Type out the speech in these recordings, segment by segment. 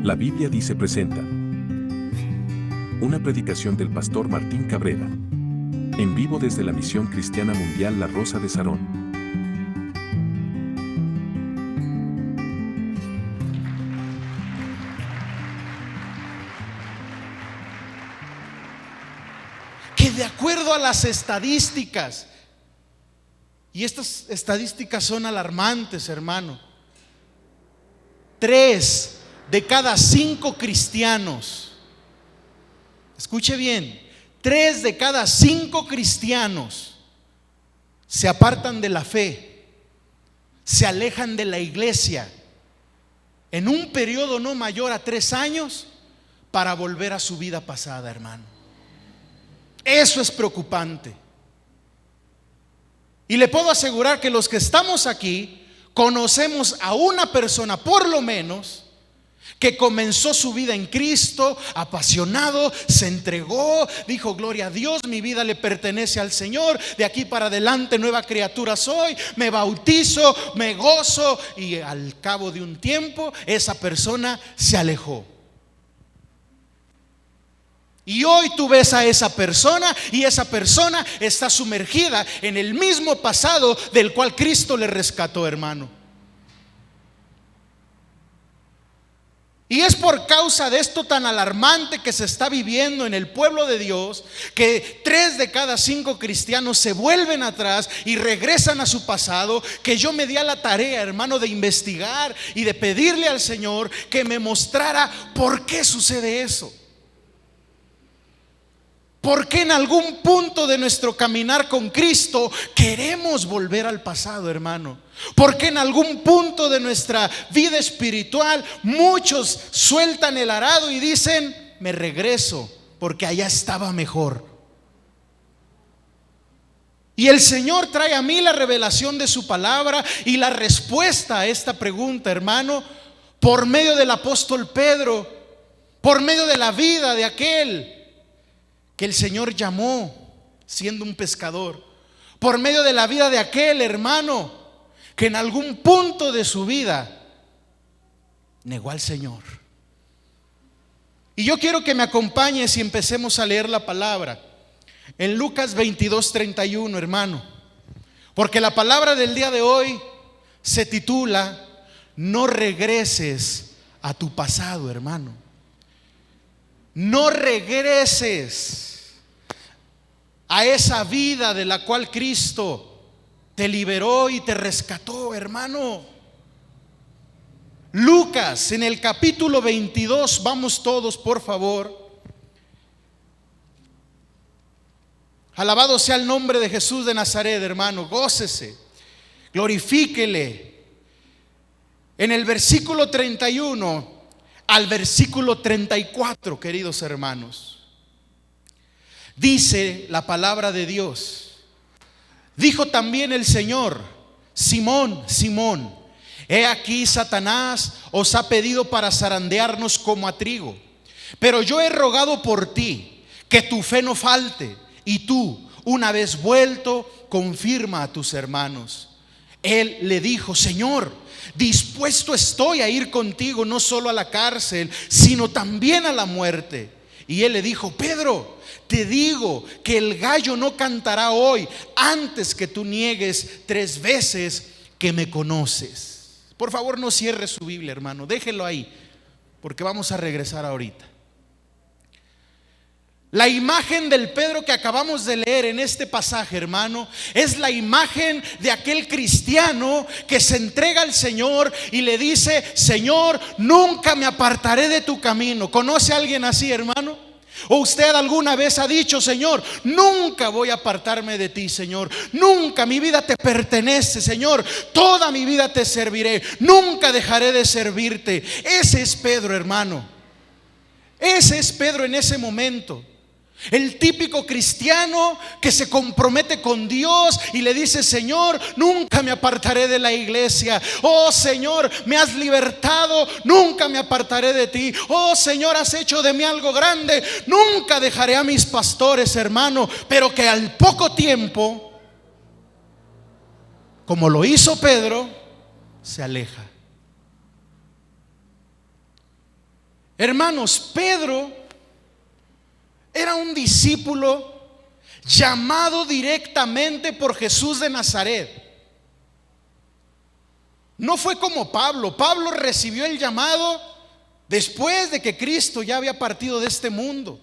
La Biblia dice presenta una predicación del pastor Martín Cabrera, en vivo desde la Misión Cristiana Mundial La Rosa de Sarón. Que de acuerdo a las estadísticas, y estas estadísticas son alarmantes, hermano, 3 de cada 5 cristianos, escuche bien, 3 de cada 5 cristianos se apartan de la fe, se alejan de la iglesia en un periodo no mayor a 3 años para volver a su vida pasada, hermano. Eso es preocupante. Y le puedo asegurar que los que estamos aquí conocemos a una persona, por lo menos, que comenzó su vida en Cristo, apasionado, se entregó, dijo: gloria a Dios, mi vida le pertenece al Señor, de aquí para adelante nueva criatura soy, me bautizo, me gozo. Y al cabo de un tiempo esa persona se alejó. Y hoy tú ves a esa persona y esa persona está sumergida en el mismo pasado del cual Cristo le rescató, hermano. Y es por causa de esto tan alarmante que se está viviendo en el pueblo de Dios, que 3 de cada 5 cristianos se vuelven atrás y regresan a su pasado, que yo me di a la tarea, hermano, de investigar y de pedirle al Señor que me mostrara por qué sucede eso. Porque en algún punto de nuestro caminar con Cristo queremos volver al pasado, hermano. Porque en algún punto de nuestra vida espiritual muchos sueltan el arado y dicen: me regreso porque allá estaba mejor. Y el Señor trae a mí la revelación de su palabra y la respuesta a esta pregunta, hermano, por medio del apóstol Pedro, por medio de la vida de aquel que el Señor llamó siendo un pescador, por medio de la vida de aquel hermano que en algún punto de su vida negó al Señor. Y yo quiero que me acompañes y empecemos a leer la palabra en Lucas 22:31, hermano, porque la palabra del día de hoy se titula: no regreses a tu pasado, hermano. No regreses a esa vida de la cual Cristo te liberó y te rescató, hermano. Lucas, en el capítulo 22, vamos todos, por favor. Alabado sea el nombre de Jesús de Nazaret, hermano. Gócese, glorifíquele. En el versículo 31 al versículo 34, queridos hermanos, dice la palabra de Dios: dijo también el Señor: Simón, Simón, he aquí Satanás os ha pedido para zarandearnos como a trigo, pero yo he rogado por ti que tu fe no falte, y tú, una vez vuelto, confirma a tus hermanos. Él le dijo: Señor, dispuesto estoy a ir contigo no solo a la cárcel, sino también a la muerte. Y él le dijo: Pedro, te digo que el gallo no cantará hoy antes que tú niegues 3 veces que me conoces. Por favor, no cierre su Biblia, hermano, déjelo ahí, porque vamos a regresar ahorita. La imagen del Pedro que acabamos de leer en este pasaje, hermano, es la imagen de aquel cristiano que se entrega al Señor y le dice: Señor, nunca me apartaré de tu camino. ¿Conoce a alguien así, hermano? ¿O usted alguna vez ha dicho: Señor, nunca voy a apartarme de ti, Señor, nunca, mi vida te pertenece, Señor, toda mi vida te serviré, nunca dejaré de servirte? Ese es Pedro, hermano. Ese es Pedro en ese momento. El típico cristiano que se compromete con Dios y le dice: Señor, nunca me apartaré de la iglesia. Oh Señor, me has libertado, nunca me apartaré de ti. Oh Señor, has hecho de mí algo grande, nunca dejaré a mis pastores, hermano. Pero que al poco tiempo, como lo hizo Pedro, se aleja. Hermanos, Pedro era un discípulo llamado directamente por Jesús de Nazaret. No fue como Pablo. Pablo recibió el llamado después de que Cristo ya había partido de este mundo.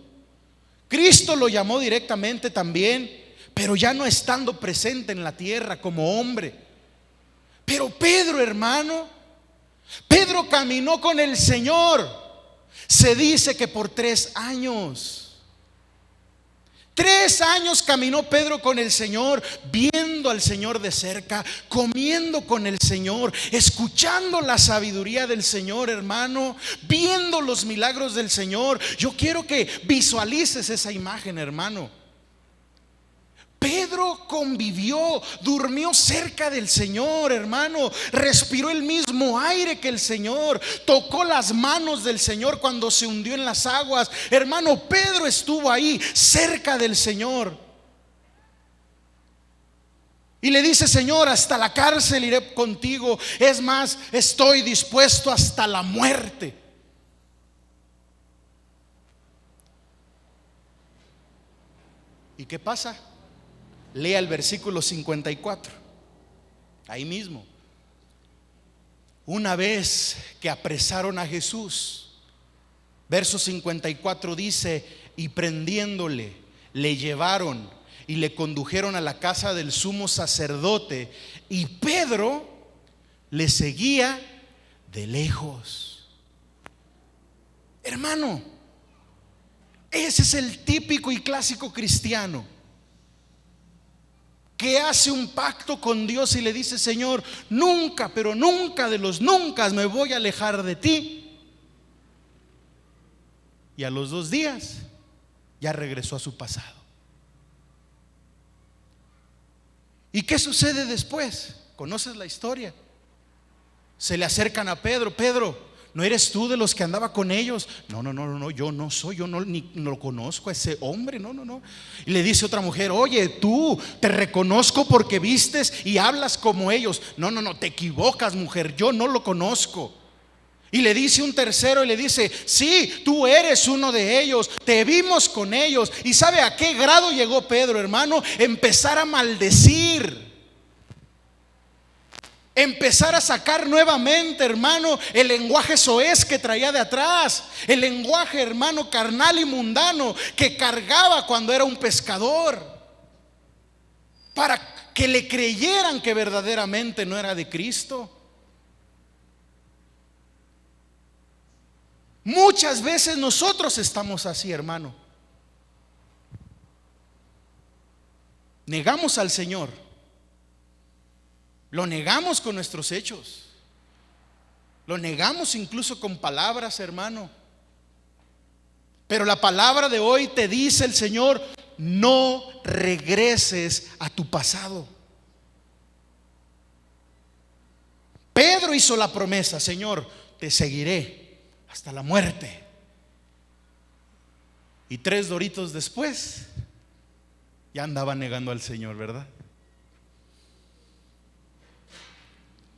Cristo lo llamó directamente también, pero ya no estando presente en la tierra como hombre. Pero Pedro, hermano, Pedro caminó con el Señor. Se dice que por 3 años. 3 años caminó Pedro con el Señor, viendo al Señor de cerca, comiendo con el Señor, escuchando la sabiduría del Señor, hermano, viendo los milagros del Señor. Yo quiero que visualices esa imagen, hermano. Pedro convivió, durmió cerca del Señor, hermano, respiró el mismo aire que el Señor, tocó las manos del Señor cuando se hundió en las aguas. Hermano, Pedro estuvo ahí cerca del Señor. Y le dice: Señor, hasta la cárcel iré contigo. Es más, estoy dispuesto hasta la muerte. ¿Y qué pasa? Lea el versículo 54. Ahí mismo. Una vez que apresaron a Jesús, verso 54 dice: y prendiéndole, le llevaron y le condujeron a la casa del sumo sacerdote, y Pedro le seguía de lejos. Hermano, ese es el típico y clásico cristiano que hace un pacto con Dios y le dice: Señor, nunca, pero nunca de los nunca me voy a alejar de ti. Y a los 2 días ya regresó a su pasado. ¿Y qué sucede después? ¿Conoces la historia? Se le acercan a Pedro: Pedro, ¿no eres tú de los que andaba con ellos? No, yo no soy, yo ni lo conozco a ese hombre, no. Y le dice otra mujer: oye, tú, te reconozco porque vistes y hablas como ellos. No, te equivocas, mujer, yo no lo conozco. Y le dice un tercero y le dice: sí, tú eres uno de ellos, te vimos con ellos. ¿Y sabe a qué grado llegó Pedro, hermano? Empezar a maldecir, empezar a sacar nuevamente, hermano, el lenguaje soez que traía de atrás, el lenguaje, hermano, carnal y mundano que cargaba cuando era un pescador, para que le creyeran que verdaderamente no era de Cristo. Muchas veces nosotros estamos así, hermano. Negamos al Señor, lo negamos con nuestros hechos, lo negamos incluso con palabras, hermano. Pero la palabra de hoy te dice el Señor: no regreses a tu pasado. Pedro hizo la promesa: Señor, te seguiré hasta la muerte. Y 3 doritos después ya andaba negando al Señor, ¿verdad?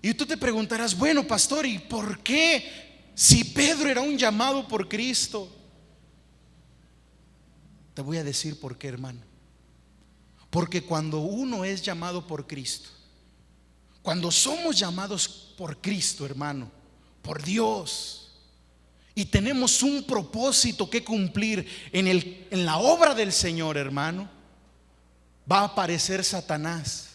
Y tú te preguntarás: bueno, pastor, ¿y por qué? Si Pedro era un llamado por Cristo. Te voy a decir por qué, hermano. Porque cuando uno es llamado por Cristo, cuando somos llamados por Cristo, hermano, por Dios, y tenemos un propósito que cumplir en la obra del Señor, hermano, va a aparecer Satanás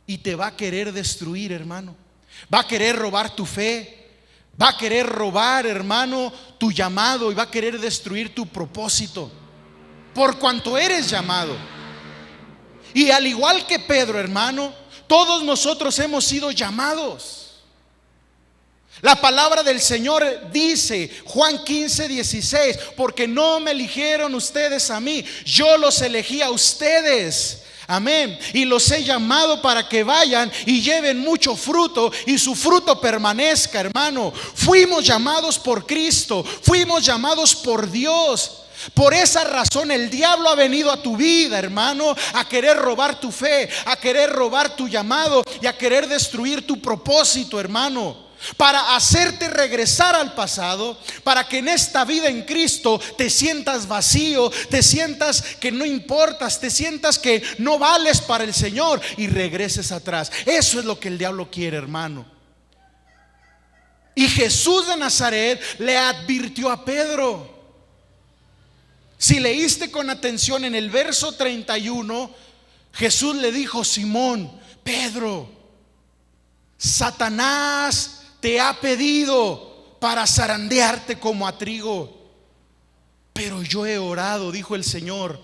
y te va a querer destruir, hermano. Va a querer robar tu fe, va a querer robar, hermano, tu llamado, y va a querer destruir tu propósito, por cuanto eres llamado. Y al igual que Pedro, hermano, todos nosotros hemos sido llamados. La palabra del Señor dice, Juan 15:16, porque no me eligieron ustedes a mí, yo los elegí a ustedes. Amén. Y los he llamado para que vayan y lleven mucho fruto, y su fruto permanezca, hermano. Fuimos llamados por Cristo, fuimos llamados por Dios. Por esa razón el diablo ha venido a tu vida, hermano, a querer robar tu fe, a querer robar tu llamado y a querer destruir tu propósito, hermano. para hacerte regresar al pasado, para que en esta vida en Cristo te sientas vacío, te sientas que no importas, te sientas que no vales para el Señor y regreses atrás. Eso es lo que el diablo quiere, hermano. Y Jesús de Nazaret le advirtió a Pedro. Si leíste con atención en el verso 31, Jesús le dijo: Simón, Pedro, Satanás te ha pedido para zarandearte como a trigo, pero yo he orado, dijo el Señor,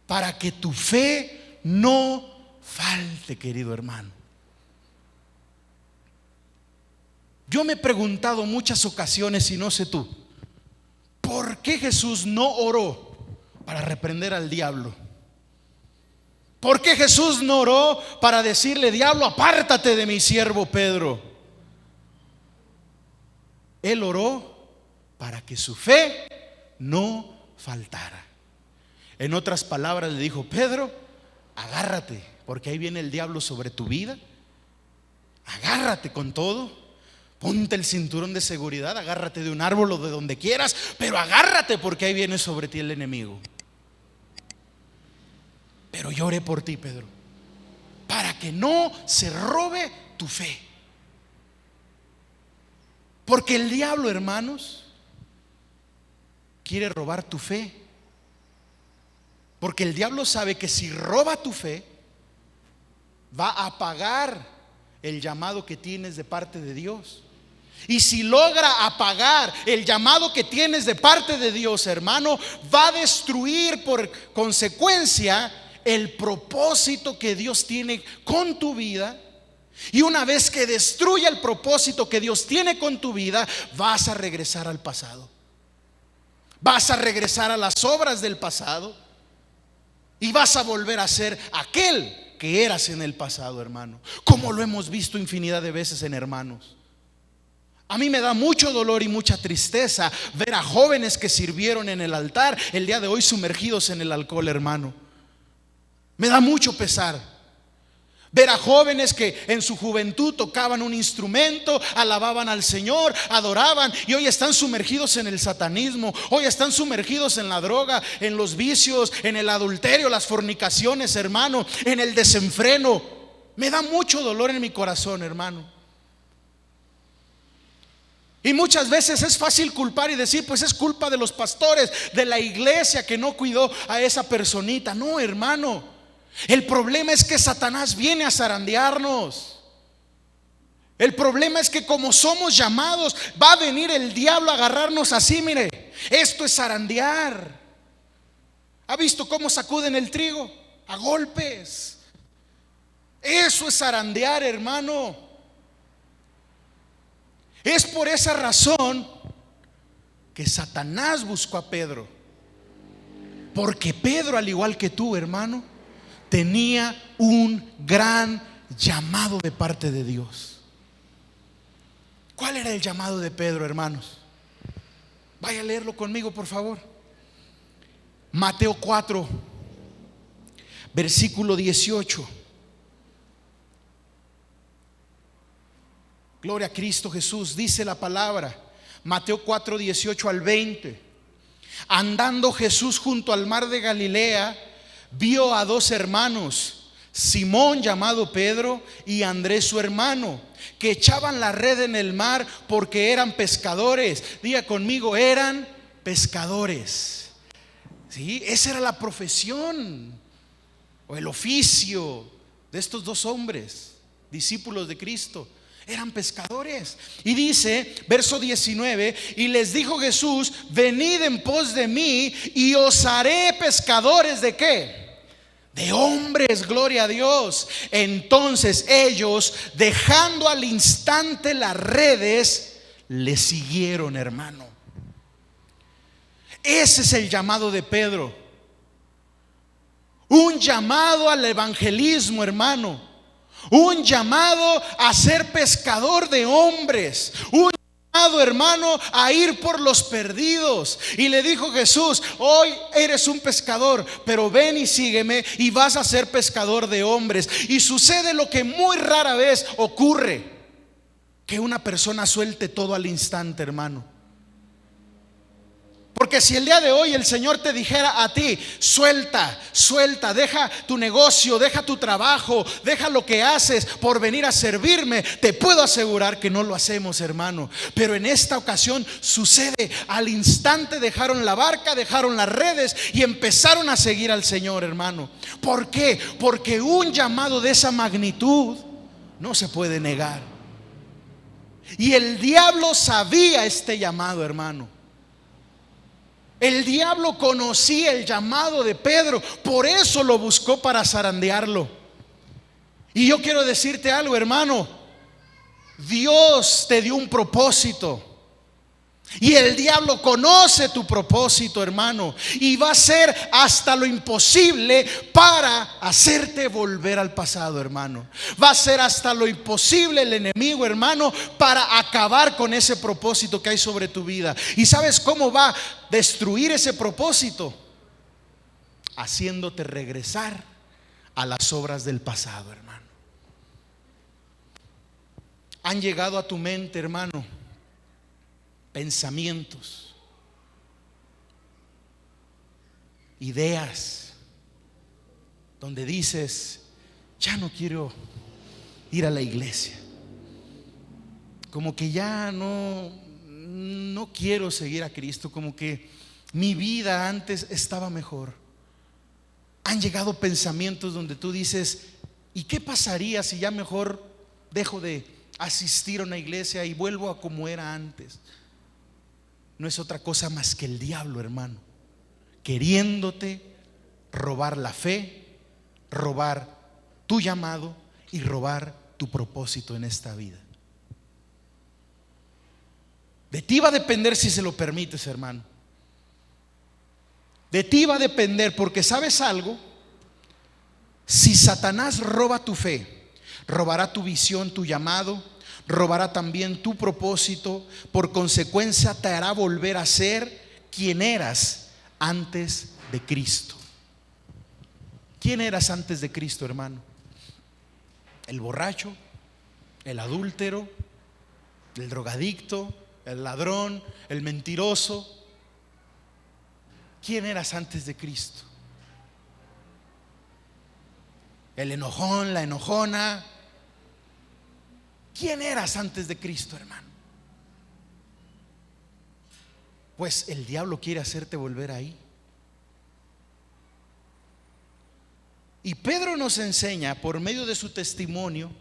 para que tu fe no falte, querido hermano. Yo me he preguntado muchas ocasiones, y no sé tú, ¿por qué Jesús no oró para reprender al diablo? ¿Por qué Jesús no oró para decirle: diablo, apártate de mi siervo Pedro? Él oró para que su fe no faltara. En otras palabras le dijo: Pedro, agárrate, porque ahí viene el diablo sobre tu vida. Agárrate con todo. Ponte el cinturón de seguridad, agárrate de un árbol o de donde quieras, pero agárrate, porque ahí viene sobre ti el enemigo. Pero yo oré por ti, Pedro, para que no se robe tu fe. Porque el diablo, hermanos, quiere robar tu fe. Porque el diablo sabe que si roba tu fe, va a apagar el llamado que tienes de parte de Dios. Y si logra apagar el llamado que tienes de parte de Dios, hermano, va a destruir por consecuencia el propósito que Dios tiene con tu vida. Y una vez que destruya el propósito que Dios tiene con tu vida, vas a regresar al pasado. Vas a regresar a las obras del pasado y vas a volver a ser aquel que eras en el pasado, hermano. Como lo hemos visto infinidad de veces en hermanos. A mí me da mucho dolor y mucha tristeza ver a jóvenes que sirvieron en el altar el día de hoy sumergidos en el alcohol, hermano. Me da mucho pesar ver a jóvenes que en su juventud tocaban un instrumento, alababan al Señor, adoraban, y hoy están sumergidos en el satanismo, hoy están sumergidos en la droga, en los vicios, en el adulterio, las fornicaciones, hermano, en el desenfreno. Me da mucho dolor en mi corazón, hermano. Y muchas veces es fácil culpar y decir: pues es culpa de los pastores, de la iglesia que no cuidó a esa personita. No, hermano. El problema es que Satanás viene a zarandearnos. El problema es que como somos llamados, va a venir el diablo a agarrarnos así. Mire, esto es zarandear. ¿Ha visto cómo sacuden el trigo? A golpes. Eso es zarandear, hermano. Es por esa razón que Satanás buscó a Pedro. Porque Pedro, al igual que tú, hermano, tenía un gran llamado de parte de Dios. ¿Cuál era el llamado de Pedro, hermanos? Vaya a leerlo conmigo, por favor. Mateo 4, versículo 18. Gloria a Cristo Jesús. Dice la palabra, Mateo 4, 18 al 20. Andando Jesús junto al mar de Galilea, vio a dos hermanos, Simón llamado Pedro y Andrés su hermano, que echaban la red en el mar porque eran pescadores. Diga conmigo: eran pescadores. ¿Sí? Esa era la profesión o el oficio de estos dos hombres, discípulos de Cristo. Eran pescadores. Y dice, verso 19: y les dijo Jesús: venid en pos de mí y os haré pescadores ¿de qué? De hombres. Gloria a Dios. Entonces ellos, dejando al instante las redes, le siguieron, hermano. Ese es el llamado de Pedro. Un llamado al evangelismo, hermano. Un llamado a ser pescador de hombres. Un llamado, hermano, a ir por los perdidos. Y le dijo Jesús: hoy eres un pescador, pero ven y sígueme y vas a ser pescador de hombres. Y sucede lo que muy rara vez ocurre. que una persona suelte todo al instante, hermano. Porque si el día de hoy el Señor te dijera a ti: suelta, deja tu negocio, deja tu trabajo, deja lo que haces por venir a servirme, te puedo asegurar que no lo hacemos, hermano. Pero en esta ocasión sucede: al instante dejaron la barca, dejaron las redes y empezaron a seguir al Señor, hermano. ¿Por qué? Porque un llamado de esa magnitud no se puede negar. Y el diablo sabía este llamado, hermano. El diablo conocía el llamado de Pedro, por eso lo buscó para zarandearlo. Y yo quiero decirte algo, hermano: Dios te dio un propósito. Y el diablo conoce tu propósito, hermano, y va a hacer hasta lo imposible para hacerte volver al pasado, hermano. Va a hacer hasta lo imposible el enemigo, hermano, para acabar con ese propósito que hay sobre tu vida. ¿Y sabes cómo va a destruir ese propósito? Haciéndote regresar a las obras del pasado, hermano. Han llegado a tu mente, hermano, pensamientos, ideas, donde dices: ya no quiero ir a la iglesia, como que ya no quiero seguir a Cristo, como que mi vida antes estaba mejor. Han llegado pensamientos donde tú dices: ¿y qué pasaría si ya mejor dejo de asistir a una iglesia y vuelvo a como era antes? No es otra cosa más que el diablo, hermano, queriéndote robar la fe, robar tu llamado y robar tu propósito en esta vida. De ti va a depender si se lo permites, hermano. De ti va a depender, porque ¿sabes algo? Si Satanás roba tu fe, robará tu visión, tu llamado, robará también tu propósito. Por consecuencia te hará volver a ser quien eras antes de Cristo. ¿Quién eras antes de Cristo, hermano? El borracho, el adúltero, el drogadicto, el ladrón, el mentiroso. ¿Quién eras antes de Cristo? El enojón, la enojona. ¿Quién eras antes de Cristo, hermano? Pues el diablo quiere hacerte volver ahí. Y Pedro nos enseña por medio de su testimonio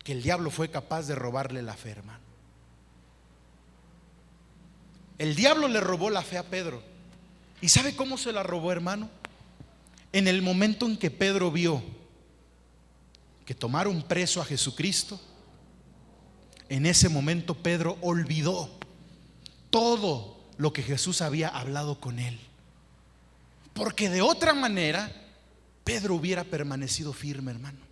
que el diablo fue capaz de robarle la fe, hermano. El diablo le robó la fe a Pedro. ¿Y sabe cómo se la robó, hermano? En el momento en que Pedro vio que tomaron preso a Jesucristo, en ese momento Pedro olvidó todo lo que Jesús había hablado con él. Porque de otra manera Pedro hubiera permanecido firme, hermano.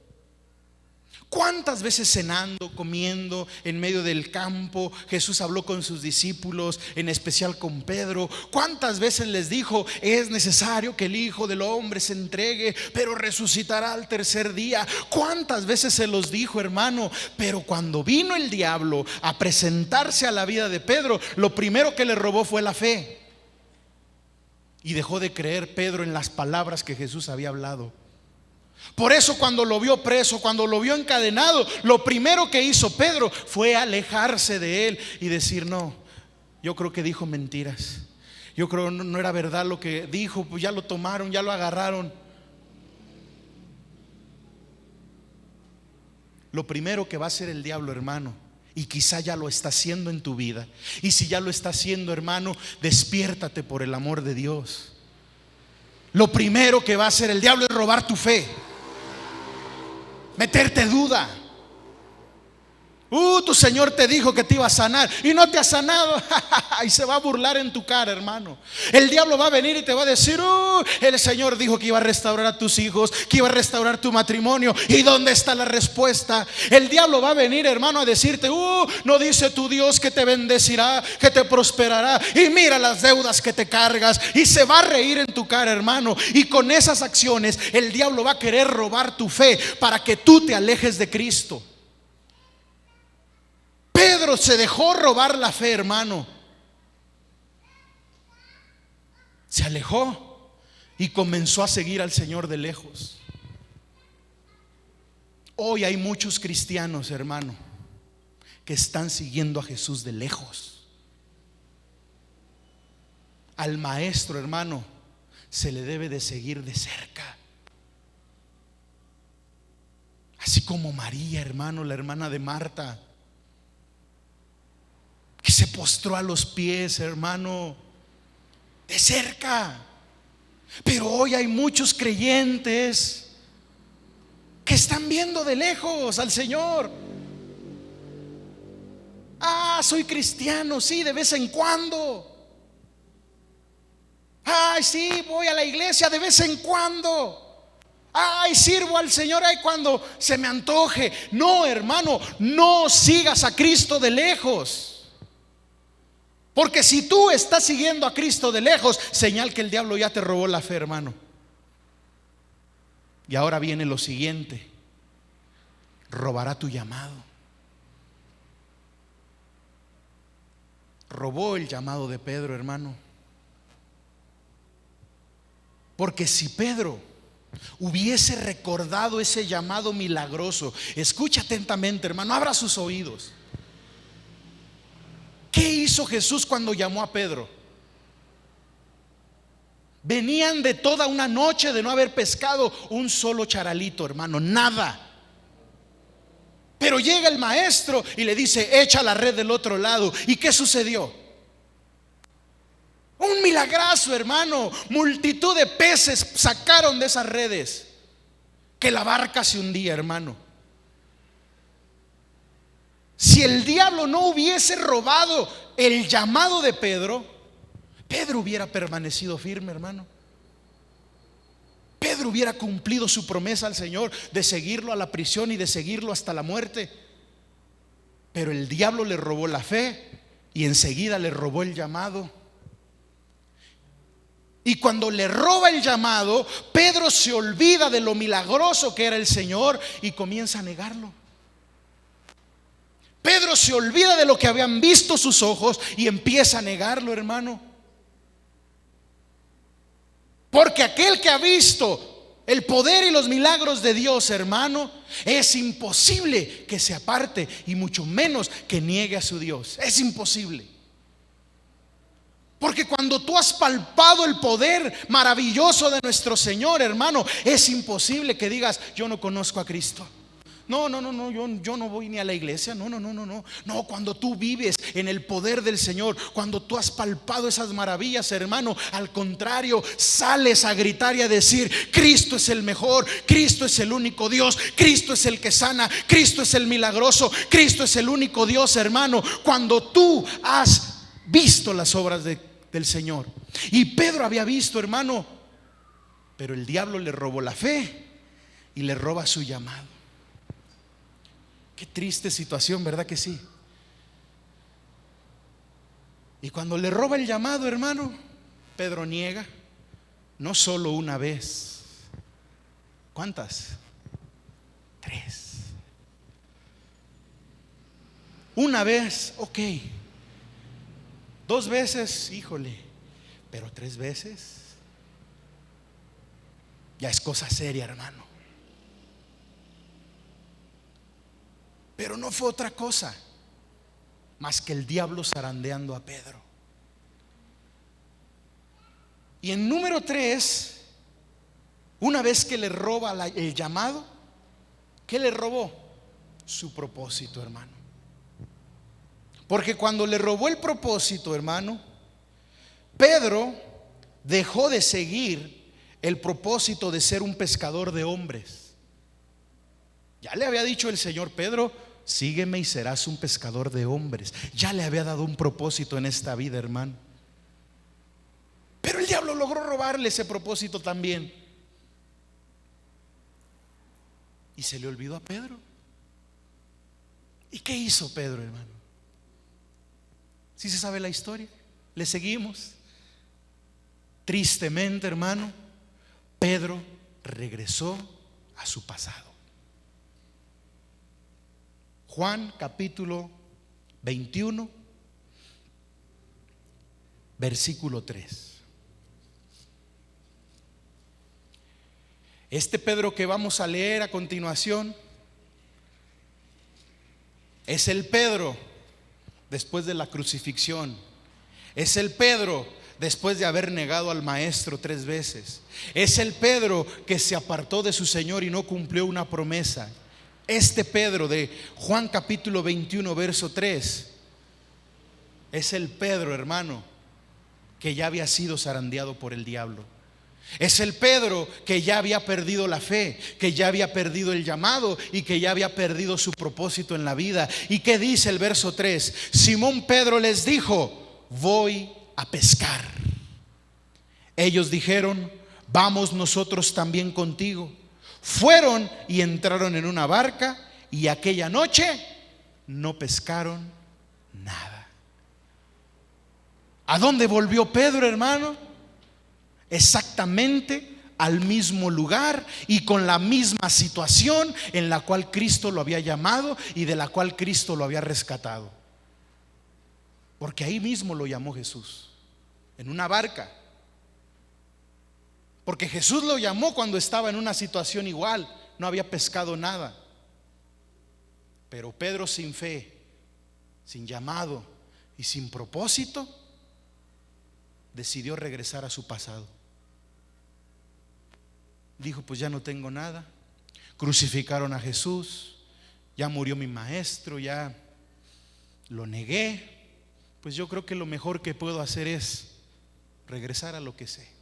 ¿Cuántas veces cenando, comiendo en medio del campo, Jesús habló con sus discípulos, en especial con Pedro? ¿Cuántas veces les dijo: es necesario que el Hijo del Hombre se entregue, pero resucitará al tercer día? ¿Cuántas veces se los dijo, hermano? Pero cuando vino el diablo a presentarse a la vida de Pedro, lo primero que le robó fue la fe. Y dejó de creer Pedro en las palabras que Jesús había hablado. Por eso cuando lo vio preso, cuando lo vio encadenado, lo primero que hizo Pedro fue alejarse de él y decir: no, yo creo que dijo mentiras, yo creo no era verdad lo que dijo, pues ya lo tomaron, ya lo agarraron. Lo primero que va a hacer el diablo, hermano, y quizá ya lo está haciendo en tu vida, y si ya lo está haciendo, hermano, despiértate por el amor de Dios. Lo primero que va a hacer el diablo es robar tu fe, meterte duda. Tu Señor te dijo que te iba a sanar y no te ha sanado. Y se va a burlar en tu cara, hermano. El diablo va a venir y te va a decir: el Señor dijo que iba a restaurar a tus hijos, que iba a restaurar tu matrimonio. ¿Y dónde está la respuesta? El diablo va a venir, hermano, a decirte: no dice tu Dios que te bendecirá, que te prosperará, y mira las deudas que te cargas. Y se va a reír en tu cara, hermano. Y con esas acciones el diablo va a querer robar tu fe para que tú te alejes de Cristo. Pedro se dejó robar la fe, hermano. Se alejó y comenzó a seguir al Señor de lejos. Hoy hay muchos cristianos, hermano, que están siguiendo a Jesús de lejos. Al maestro, hermano, se le debe de seguir de cerca. Así como María, hermano, la hermana de Marta, que se postró a los pies, hermano, de cerca. Pero hoy hay muchos creyentes que están viendo de lejos al Señor. Soy cristiano, sí, de vez en cuando. Sí, voy a la iglesia de vez en cuando. Sirvo al Señor cuando se me antoje. No, hermano, no sigas a Cristo de lejos. Porque si tú estás siguiendo a Cristo de lejos, señal que el diablo ya te robó la fe, hermano. Y ahora viene lo siguiente: robará tu llamado. Robó el llamado de Pedro, hermano. Porque si Pedro hubiese recordado ese llamado milagroso, escucha atentamente, hermano, abra sus oídos. ¿Qué hizo Jesús cuando llamó a Pedro? Venían de toda una noche de no haber pescado un solo charalito, hermano, nada. Pero llega el maestro y le dice: echa la red del otro lado. ¿Y qué sucedió? Un milagrazo, hermano. Multitud de peces sacaron de esas redes, que la barca se hundía, hermano. Si el diablo no hubiese robado el llamado de Pedro, Pedro hubiera permanecido firme, hermano. Pedro hubiera cumplido su promesa al Señor de seguirlo a la prisión y de seguirlo hasta la muerte. Pero el diablo le robó la fe y enseguida le robó el llamado. Y cuando le roba el llamado, Pedro se olvida de lo milagroso que era el Señor y comienza a negarlo. Pedro se olvida de lo que habían visto sus ojos y empieza a negarlo, hermano. Porque aquel que ha visto el poder y los milagros de Dios, hermano, es imposible que se aparte y mucho menos que niegue a su Dios. Es imposible. Porque cuando tú has palpado el poder maravilloso de nuestro Señor, hermano, es imposible que digas: yo no conozco a Cristo. No, yo no voy ni a la iglesia. No, cuando tú vives en el poder del Señor, cuando tú has palpado esas maravillas, hermano, al contrario, sales a gritar y a decir: Cristo es el mejor, Cristo es el único Dios, Cristo es el que sana, Cristo es el milagroso, Cristo es el único Dios, hermano. Cuando tú has visto las obras del Señor. Y Pedro había visto, hermano, pero el diablo le robó la fe y le roba su llamado. Qué triste situación, ¿verdad que sí? Y cuando le roba el llamado, hermano, Pedro niega, no solo una vez. ¿Cuántas? 3. Una vez, ok. 2 veces, híjole. Pero 3 veces ya es cosa seria, hermano. Pero no fue otra cosa más que el diablo zarandeando a Pedro. Y en número 3, una vez que le roba el llamado, ¿qué le robó? Su propósito, hermano. Porque cuando le robó el propósito, hermano, Pedro dejó de seguir el propósito de ser un pescador de hombres. Ya le había dicho el Señor: Pedro, sígueme y serás un pescador de hombres. Ya le había dado un propósito en esta vida, hermano. Pero el diablo logró robarle ese propósito también. Y se le olvidó a Pedro. ¿Y qué hizo Pedro, hermano? ¿Sí se sabe la historia? Le seguimos. Tristemente, hermano, Pedro regresó a su pasado. Juan capítulo 21, versículo 3. Este Pedro que vamos a leer a continuación es el Pedro después de la crucifixión. Es el Pedro después de haber negado al Maestro 3 veces. Es el Pedro que se apartó de su Señor y no cumplió una promesa. Este Pedro de Juan capítulo 21 verso 3 es el Pedro, hermano, que ya había sido zarandeado por el diablo. Es el Pedro que ya había perdido la fe, que ya había perdido el llamado y que ya había perdido su propósito en la vida. ¿Y qué dice el verso 3? Simón Pedro les dijo: voy a pescar. Ellos dijeron: vamos nosotros también contigo. Fueron y entraron en una barca y aquella noche no pescaron nada. ¿A dónde volvió Pedro, hermano? Exactamente al mismo lugar y con la misma situación en la cual Cristo lo había llamado y de la cual Cristo lo había rescatado. Porque ahí mismo lo llamó Jesús, en una barca. Porque Jesús lo llamó cuando estaba en una situación igual, no había pescado nada. Pero Pedro, sin fe, sin llamado y sin propósito, decidió regresar a su pasado. Dijo: pues ya no tengo nada, crucificaron a Jesús, ya murió mi Maestro, ya lo negué, pues yo creo que lo mejor que puedo hacer es regresar a lo que sé.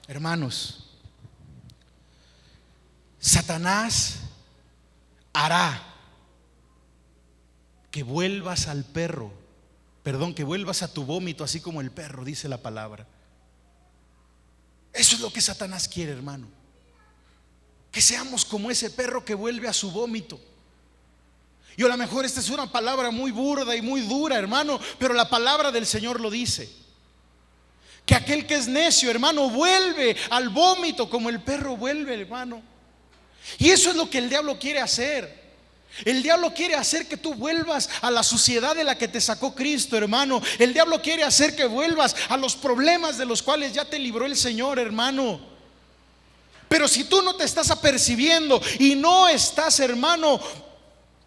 Hermanos, Satanás hará que vuelvas al perro, que vuelvas a tu vómito, así como el perro, dice la palabra. Eso es lo que Satanás quiere, hermano, que seamos como ese perro que vuelve a su vómito. Y a lo mejor esta es una palabra muy burda y muy dura, hermano, pero la palabra del Señor lo dice, que aquel que es necio, hermano, vuelve al vómito como el perro vuelve, hermano. Y eso es lo que el diablo quiere hacer. El diablo quiere hacer que tú vuelvas a la suciedad de la que te sacó Cristo, hermano. El diablo quiere hacer que vuelvas a los problemas de los cuales ya te libró el Señor, hermano. Pero si tú no te estás apercibiendo y no estás, hermano,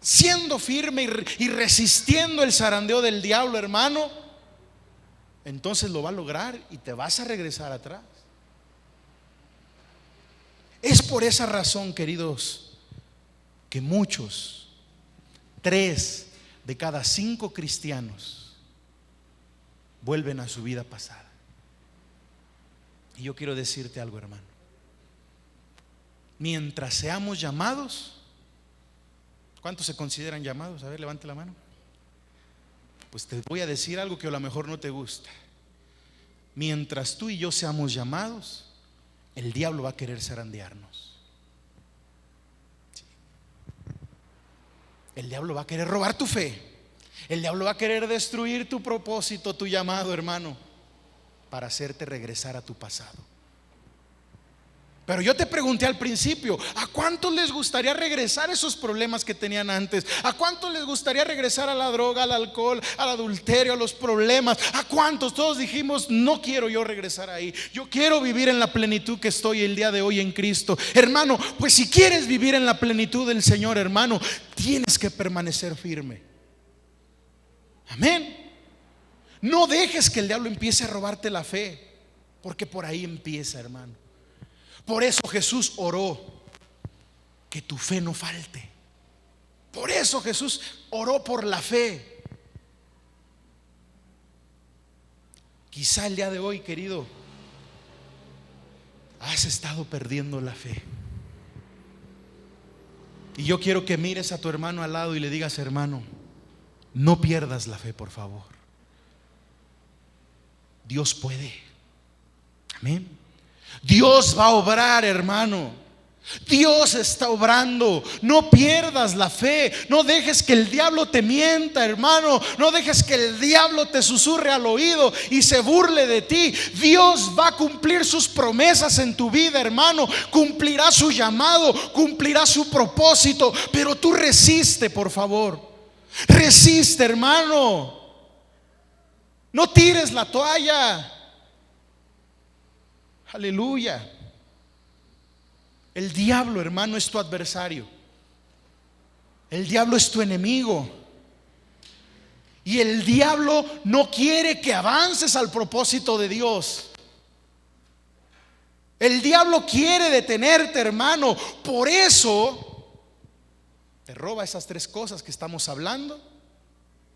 siendo firme y resistiendo el zarandeo del diablo, hermano, entonces lo va a lograr y te vas a regresar atrás. Es por esa razón, queridos, que muchos, 3 de cada 5 cristianos, vuelven a su vida pasada. Y yo quiero decirte algo, hermano. Mientras seamos llamados, ¿cuántos se consideran llamados? A ver, levante la mano. Pues te voy a decir algo que a lo mejor no te gusta. Mientras tú y yo seamos llamados, el diablo va a querer zarandearnos. El diablo va a querer robar tu fe. El diablo va a querer destruir tu propósito, tu llamado, hermano, para hacerte regresar a tu pasado. Pero yo te pregunté al principio: ¿a cuántos les gustaría regresar a esos problemas que tenían antes? ¿A cuántos les gustaría regresar a la droga, al alcohol, al adulterio, a los problemas? ¿A cuántos? Todos dijimos: no quiero yo regresar ahí. Yo quiero vivir en la plenitud que estoy el día de hoy en Cristo. Hermano, pues si quieres vivir en la plenitud del Señor, hermano, tienes que permanecer firme. Amén. No dejes que el diablo empiece a robarte la fe, porque por ahí empieza, hermano. Por eso Jesús oró que tu fe no falte. Por eso Jesús oró por la fe. Quizá el día de hoy, querido, has estado perdiendo la fe. Y yo quiero que mires a tu hermano al lado y le digas: hermano, no pierdas la fe, por favor. Dios puede. Amén. Dios va a obrar, hermano. Dios está obrando. No pierdas la fe. No dejes que el diablo te mienta, hermano. No dejes que el diablo te susurre al oído y se burle de ti. Dios va a cumplir sus promesas en tu vida, hermano. Cumplirá su llamado, cumplirá su propósito. Pero tú resiste, por favor. Resiste, hermano. No tires la toalla. Aleluya. El diablo, hermano, es tu adversario. El diablo es tu enemigo. Y el diablo no quiere que avances al propósito de Dios. El diablo quiere detenerte, hermano. Por eso te roba esas tres cosas que estamos hablando.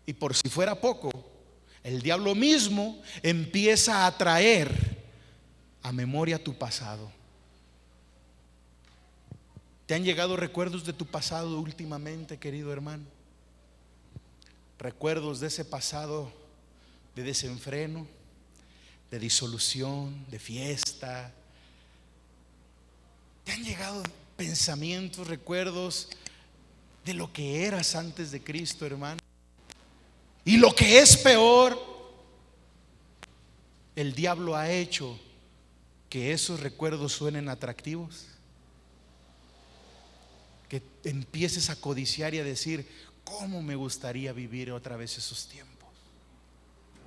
Y por si fuera poco, el diablo mismo empieza a traer a memoria tu pasado. ¿Te han llegado recuerdos de tu pasado últimamente, querido hermano? Recuerdos de ese pasado de desenfreno, de disolución, de fiesta. ¿Te han llegado pensamientos, recuerdos de lo que eras antes de Cristo, hermano? Y lo que es peor, el diablo ha hecho que esos recuerdos suenen atractivos, que empieces a codiciar y a decir: ¿cómo me gustaría vivir otra vez esos tiempos?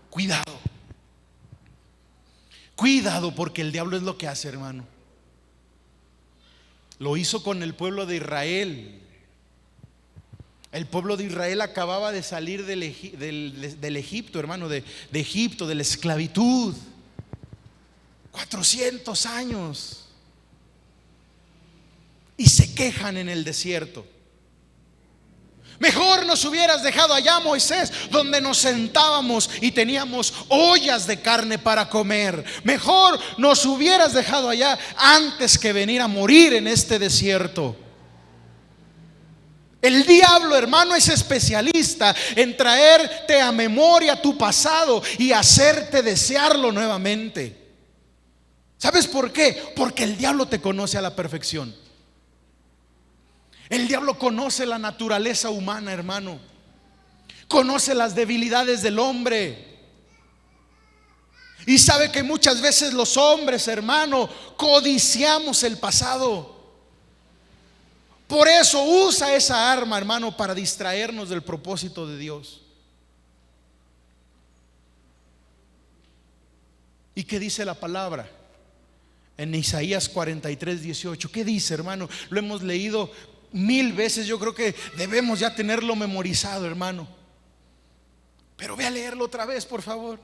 Cuidado, cuidado, porque el diablo es lo que hace, hermano. Lo hizo con el pueblo de Israel. El pueblo de Israel acababa de salir del Egipto, hermano, de Egipto, de la esclavitud. 400 años. Y se quejan en el desierto. Mejor nos hubieras dejado allá, Moisés, donde nos sentábamos y teníamos ollas de carne para comer. Mejor nos hubieras dejado allá antes que venir a morir en este desierto. El diablo, hermano, es especialista en traerte a memoria tu pasado y hacerte desearlo nuevamente. ¿Sabes por qué? Porque el diablo te conoce a la perfección. El diablo conoce la naturaleza humana, hermano. Conoce las debilidades del hombre. Y sabe que muchas veces los hombres, hermano, codiciamos el pasado. Por eso usa esa arma, hermano, para distraernos del propósito de Dios. ¿Y qué dice la palabra? En Isaías 43:18. ¿Qué dice, hermano? Lo hemos leído 1000 veces. Yo creo que debemos ya tenerlo memorizado, hermano. Pero ve a leerlo otra vez, por favor.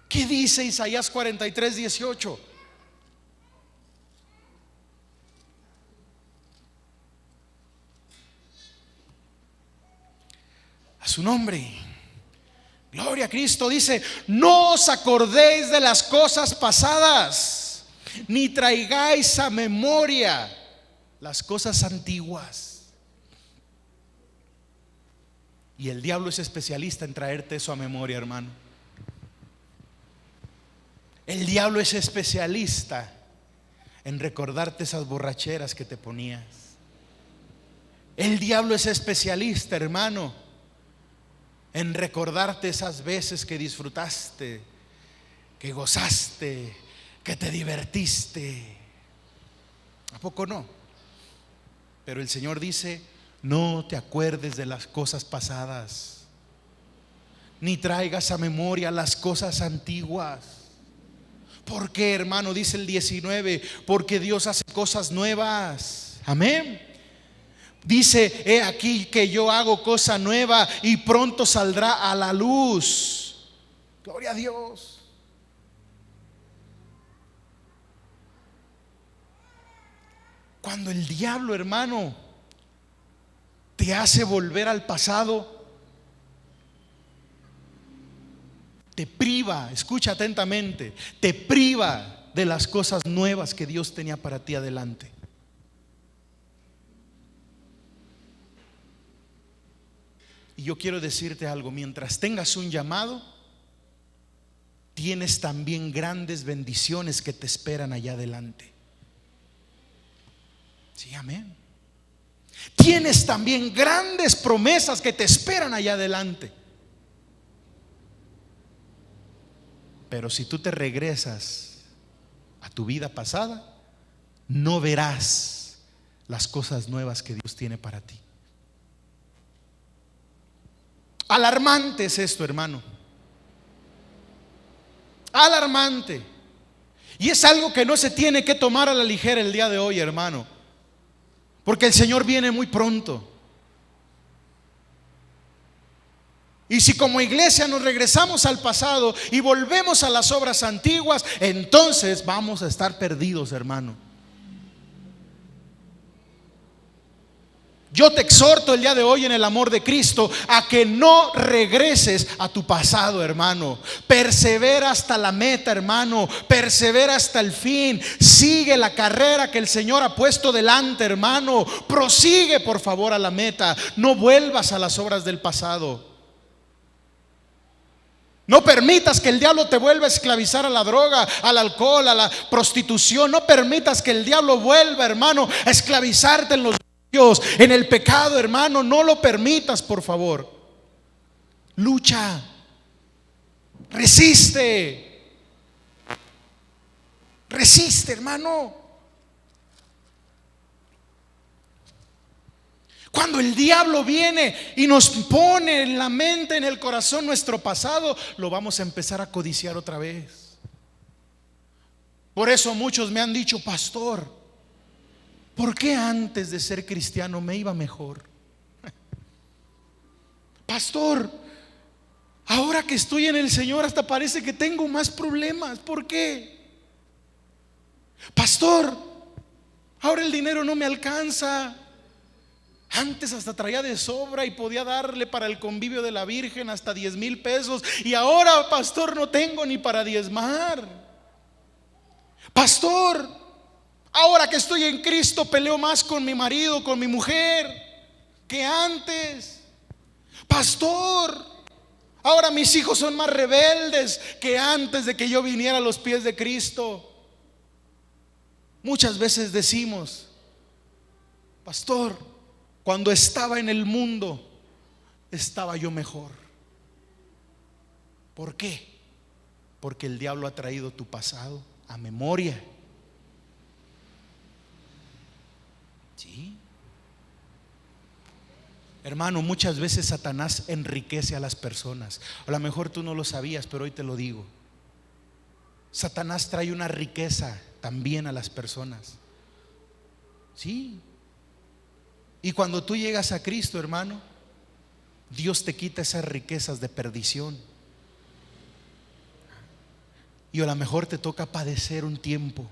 ¿Qué dice Isaías 43:18? A su nombre, gloria a Cristo. Dice: no os acordéis de las cosas pasadas, ni traigáis a memoria las cosas antiguas. Y el diablo es especialista en traerte eso a memoria, hermano. El diablo es especialista en recordarte esas borracheras que te ponías. El diablo es especialista, hermano, en recordarte esas veces que disfrutaste, que gozaste, que te divertiste. ¿A poco no? Pero el Señor dice: no te acuerdes de las cosas pasadas, ni traigas a memoria las cosas antiguas. ¿Por qué, hermano? Dice el 19: porque Dios hace cosas nuevas. Amén. Dice: he aquí que yo hago cosa nueva y pronto saldrá a la luz. Gloria a Dios. Cuando el diablo, hermano, te hace volver al pasado, te priva, escucha atentamente, te priva de las cosas nuevas que Dios tenía para ti adelante. Y yo quiero decirte algo: mientras tengas un llamado, tienes también grandes bendiciones que te esperan allá adelante. Sí, amén. Tienes también grandes promesas que te esperan allá adelante. Pero si tú te regresas a tu vida pasada, no verás las cosas nuevas que Dios tiene para ti. Alarmante es esto, hermano. Alarmante. Y es algo que no se tiene que tomar a la ligera el día de hoy, hermano, porque el Señor viene muy pronto. Y si como iglesia nos regresamos al pasado y volvemos a las obras antiguas, entonces vamos a estar perdidos, hermano. Yo te exhorto el día de hoy en el amor de Cristo a que no regreses a tu pasado, hermano. Persevera hasta la meta, hermano. Persevera hasta el fin. Sigue la carrera que el Señor ha puesto delante, hermano. Prosigue, por favor, a la meta. No vuelvas a las obras del pasado. No permitas que el diablo te vuelva a esclavizar a la droga, al alcohol, a la prostitución. No permitas que el diablo vuelva, hermano, a esclavizarte en los Dios, en el pecado, hermano. No lo permitas, por favor. Lucha, resiste, hermano. Cuando el diablo viene y nos pone en la mente, en el corazón nuestro pasado, lo vamos a empezar a codiciar otra vez. Por eso muchos me han dicho: pastor, ¿por qué antes de ser cristiano me iba mejor? Pastor, ahora que estoy en el Señor hasta parece que tengo más problemas. ¿Por qué? Pastor, ahora el dinero no me alcanza. Antes hasta traía de sobra y podía darle para el convivio de la Virgen hasta 10,000 pesos. Y ahora, pastor, no tengo ni para diezmar. Pastor, ahora que estoy en Cristo peleo más con mi marido, con mi mujer, que antes. Pastor, ahora mis hijos son más rebeldes que antes de que yo viniera a los pies de Cristo. Muchas veces decimos: pastor, cuando estaba en el mundo estaba yo mejor. ¿Por qué? Porque el diablo ha traído tu pasado a memoria. Sí. Hermano, muchas veces Satanás enriquece a las personas. A lo mejor tú no lo sabías, pero hoy te lo digo. Satanás trae una riqueza también a las personas. Sí. Y cuando tú llegas a Cristo, hermano, Dios te quita esas riquezas de perdición. Y a lo mejor te toca padecer un tiempo.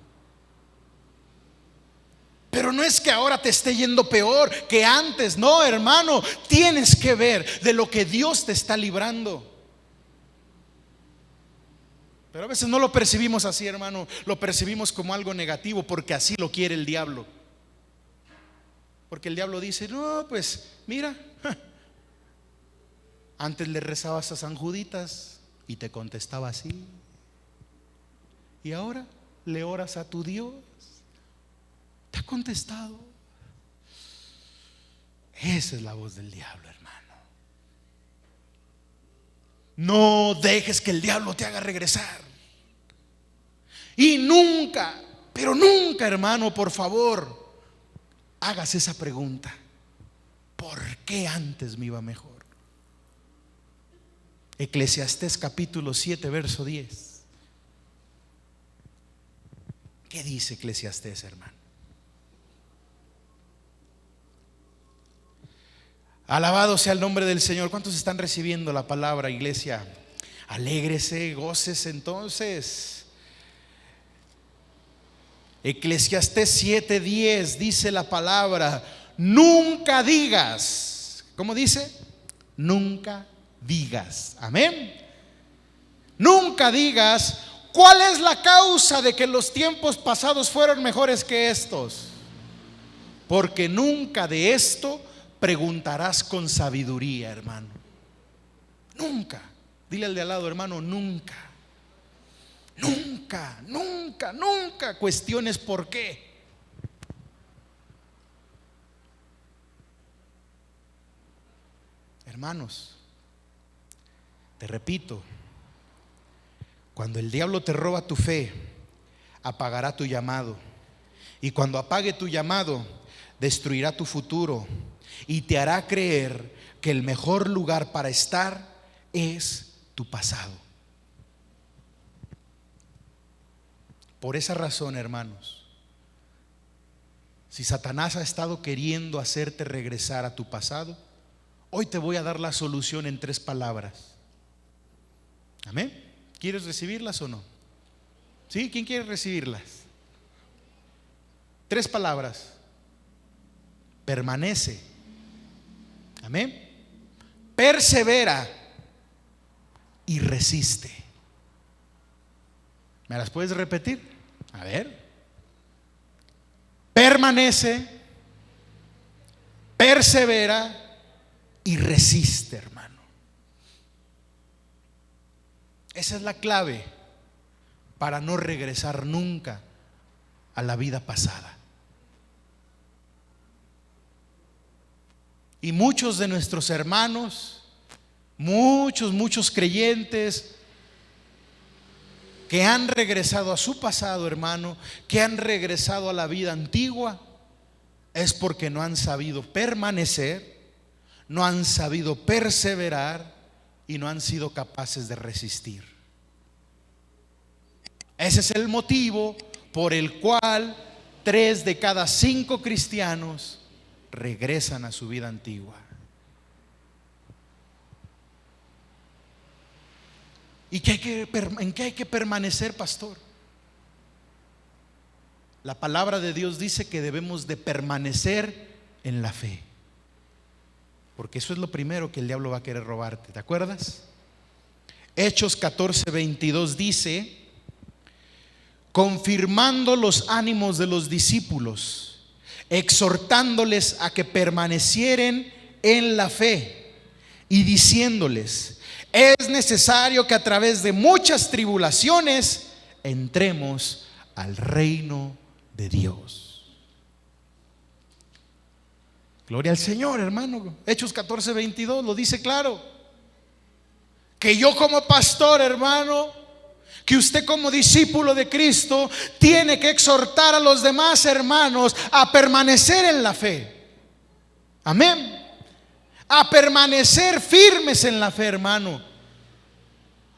Pero no es que ahora te esté yendo peor que antes. No, hermano, tienes que ver de lo que Dios te está librando. Pero a veces no lo percibimos así, hermano. Lo percibimos como algo negativo porque así lo quiere el diablo. Porque el diablo dice: no, pues mira, antes le rezabas a San Juditas y te contestaba así, y ahora le oras a tu Dios, te ha contestado. Esa es la voz del diablo, hermano. No dejes que el diablo te haga regresar. Y nunca, pero nunca, hermano, por favor, hagas esa pregunta: ¿por qué antes me iba mejor? Eclesiastés capítulo 7 verso 10. ¿Qué dice Eclesiastés, hermano? Alabado sea el nombre del Señor. ¿Cuántos están recibiendo la palabra, iglesia? Alégrese, gócese entonces. Eclesiastés 7:10 dice la palabra: nunca digas. ¿Cómo dice? Nunca digas. Amén. Nunca digas: ¿cuál es la causa de que los tiempos pasados fueron mejores que estos? Porque nunca de esto preguntarás con sabiduría, hermano. Nunca. Dile al de al lado: hermano, nunca. Nunca, nunca, nunca cuestiones por qué. Hermanos, te repito, cuando el diablo te roba tu fe, apagará tu llamado. Y cuando apague tu llamado, destruirá tu futuro. y te hará creer que el mejor lugar para estar es tu pasado. Por esa razón, hermanos, si Satanás ha estado queriendo hacerte regresar a tu pasado, hoy te voy a dar la solución en 3 palabras. Amén. ¿Quieres recibirlas o no? ¿Sí? ¿Quién quiere recibirlas? 3 palabras. Permanece. Amén. Persevera y resiste. ¿Me las puedes repetir? A ver. Permanece, persevera y resiste, hermano. Esa es la clave para no regresar nunca a la vida pasada. Y muchos de nuestros hermanos, muchos creyentes que han regresado a su pasado, hermano, que han regresado a la vida antigua, es porque no han sabido permanecer, no han sabido perseverar y no han sido capaces de resistir. Ese es el motivo por el cual 3 de cada 5 cristianos regresan a su vida antigua. ¿Y en qué hay que permanecer, pastor? La palabra de Dios dice que debemos de permanecer en la fe, porque eso es lo primero que el diablo va a querer robarte. ¿Te acuerdas? Hechos 14:22 dice: confirmando los ánimos de los discípulos, exhortándoles a que permanecieren en la fe y diciéndoles: es necesario que a través de muchas tribulaciones entremos al reino de Dios. Gloria al Señor, hermano. Hechos 14:22 lo dice claro. Que yo como pastor, hermano, que usted como discípulo de Cristo tiene que exhortar a los demás hermanos a permanecer en la fe. Amén. A permanecer firmes en la fe, hermano.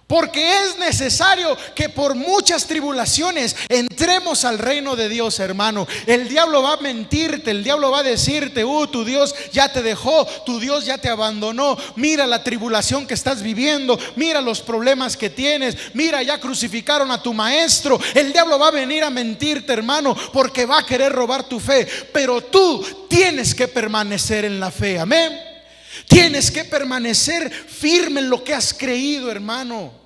Porque es necesario que por muchas tribulaciones entremos al reino de Dios, hermano. El diablo va a mentirte, el diablo va a decirte: tu Dios ya te dejó, tu Dios ya te abandonó. Mira la tribulación que estás viviendo, mira los problemas que tienes, mira, ya crucificaron a tu maestro. El diablo va a venir a mentirte, hermano, porque va a querer robar tu fe. Pero tú tienes que permanecer en la fe, amén. Tienes que permanecer firme en lo que has creído, hermano.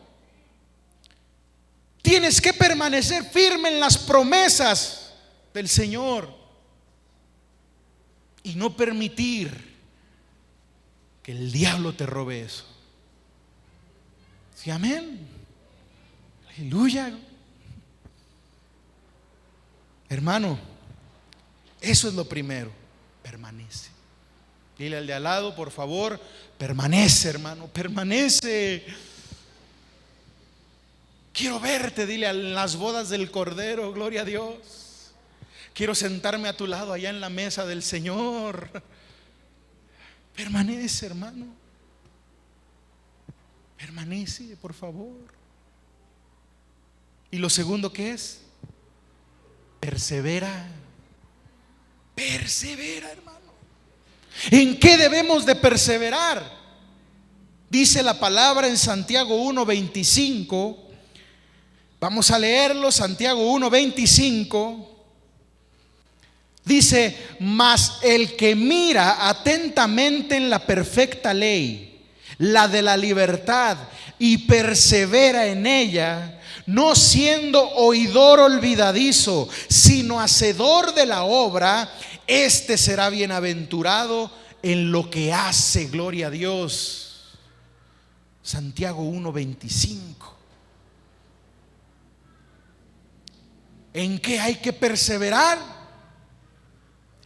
Tienes que permanecer firme en las promesas del Señor y no permitir que el diablo te robe eso. Sí, amén. Aleluya. Hermano, eso es lo primero. Permanece. Dile al de al lado, por favor: permanece, hermano, permanece. Quiero verte, dile, en las bodas del Cordero, gloria a Dios. Quiero sentarme a tu lado allá en la mesa del Señor. Permanece, hermano. Permanece, por favor. Y lo segundo, ¿qué es? Persevera. Persevera, hermano. ¿En qué debemos de perseverar? Dice la palabra en Santiago 1:25. Vamos a leerlo, Santiago 1:25. Dice: mas el que mira atentamente en la perfecta ley, la de la libertad, y persevera en ella, no siendo oidor olvidadizo, sino hacedor de la obra, este será bienaventurado en lo que hace. Gloria a Dios. Santiago 1:25. ¿En qué hay que perseverar?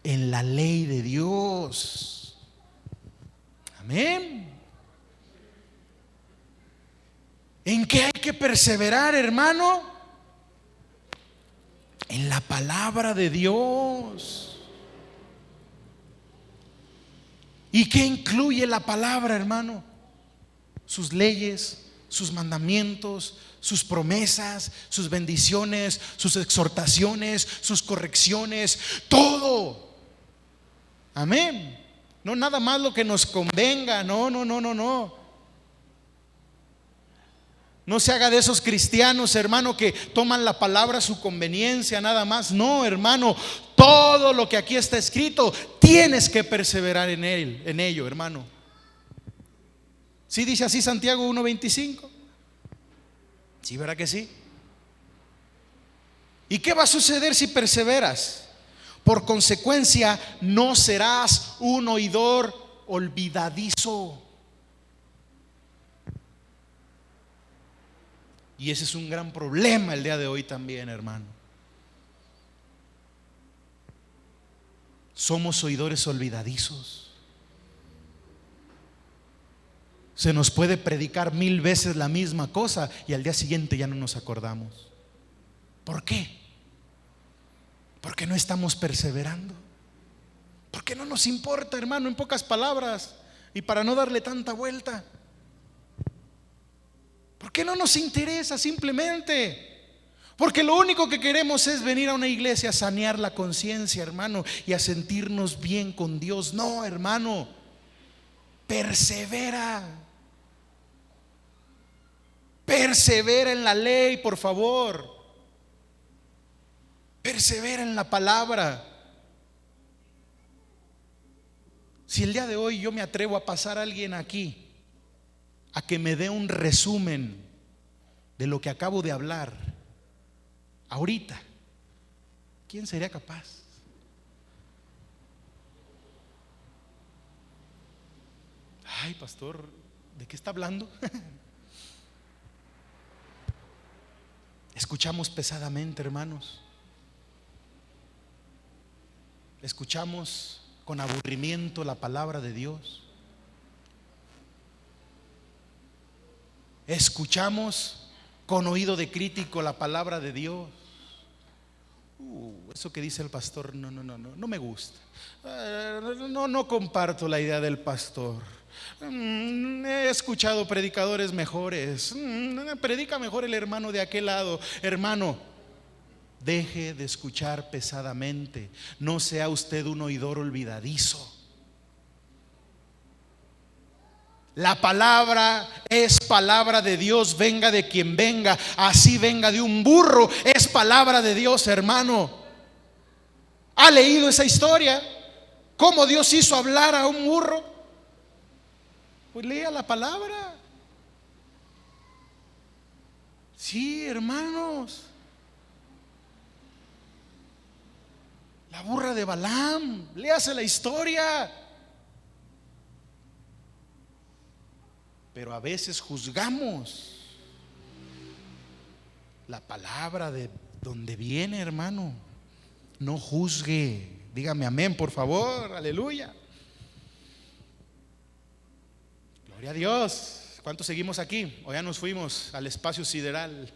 En la ley de Dios. Amén. ¿En qué hay que perseverar, hermano? En la palabra de Dios. ¿Y qué incluye la palabra, hermano? Sus leyes, sus mandamientos, sus promesas, sus bendiciones, sus exhortaciones, sus correcciones, todo. Amén. No nada más lo que nos convenga, no. No se haga de esos cristianos, hermano, que toman la palabra a su conveniencia, nada más. No, hermano, todo lo que aquí está escrito, tienes que perseverar en él, en ello, hermano. ¿Sí dice así Santiago 1:25? Sí, ¿verdad que sí? ¿Y qué va a suceder si perseveras? Por consecuencia, no serás un oidor olvidadizo. Y ese es un gran problema el día de hoy también, hermano. Somos oidores olvidadizos. Se nos puede predicar 1000 veces la misma cosa y al día siguiente ya no nos acordamos. ¿Por qué? Porque no estamos perseverando. Porque no nos importa, hermano, en pocas palabras, y para no darle tanta vuelta. ¿Por qué no nos interesa simplemente? Porque lo único que queremos es venir a una iglesia a sanear la conciencia, hermano, y a sentirnos bien con Dios. No, hermano, persevera. Persevera en la ley, por favor. Persevera en la palabra. Si el día de hoy yo me atrevo a pasar a alguien aquí a que me dé un resumen de lo que acabo de hablar ahorita, ¿quién sería capaz? Ay, pastor, ¿de qué está hablando? Escuchamos pesadamente, hermanos. Escuchamos con aburrimiento la palabra de Dios. Escuchamos con oído de crítico la palabra de Dios. Eso que dice el pastor, no me gusta. No comparto la idea del pastor. He escuchado predicadores mejores. Predica mejor el hermano de aquel lado. Hermano, deje de escuchar pesadamente. No sea usted un oidor olvidadizo. La palabra es palabra de Dios, venga de quien venga, así venga de un burro, es palabra de Dios, hermano. ¿Ha leído esa historia? ¿Cómo Dios hizo hablar a un burro? Pues lea la palabra. Sí, hermanos. La burra de Balaam, léase la historia. Pero a veces juzgamos la palabra de donde viene, hermano. No juzgue. Dígame amén, por favor. Aleluya. Gloria a Dios. ¿Cuántos seguimos aquí? O ya nos fuimos al espacio sideral.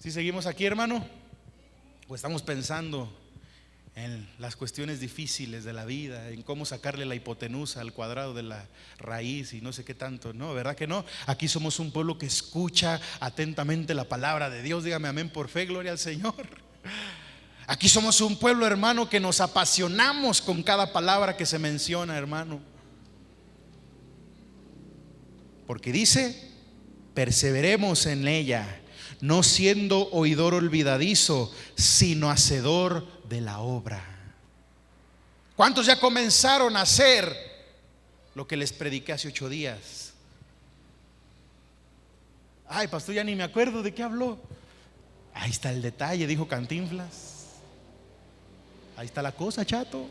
¿Sí seguimos aquí, hermano? ¿O estamos pensando en las cuestiones difíciles de la vida, en cómo sacarle la hipotenusa al cuadrado de la raíz y no sé qué tanto? No, ¿verdad que no? Aquí somos un pueblo que escucha atentamente la palabra de Dios. Dígame amén por fe, gloria al Señor. Aquí somos un pueblo, hermano, que nos apasionamos con cada palabra que se menciona, hermano. Porque dice, perseveremos en ella, no siendo oidor olvidadizo, sino hacedor de la obra. ¿Cuántos ya comenzaron a hacer lo que les prediqué hace 8 días? Ay, pastor, ya ni me acuerdo de qué habló. Ahí está el detalle, dijo Cantinflas. Ahí está la cosa, chato.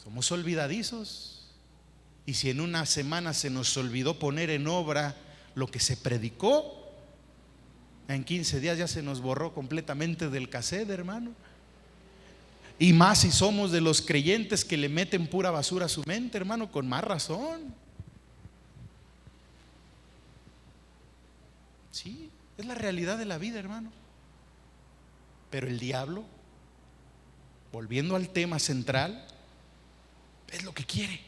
Somos olvidadizos. Y si en una semana se nos olvidó poner en obra lo que se predicó, en 15 días ya se nos borró completamente del cassette, hermano. Y más si somos de los creyentes que le meten pura basura a su mente, hermano, con más razón. Sí, es la realidad de la vida, hermano. Pero el diablo volviendo al tema central, es lo que quiere.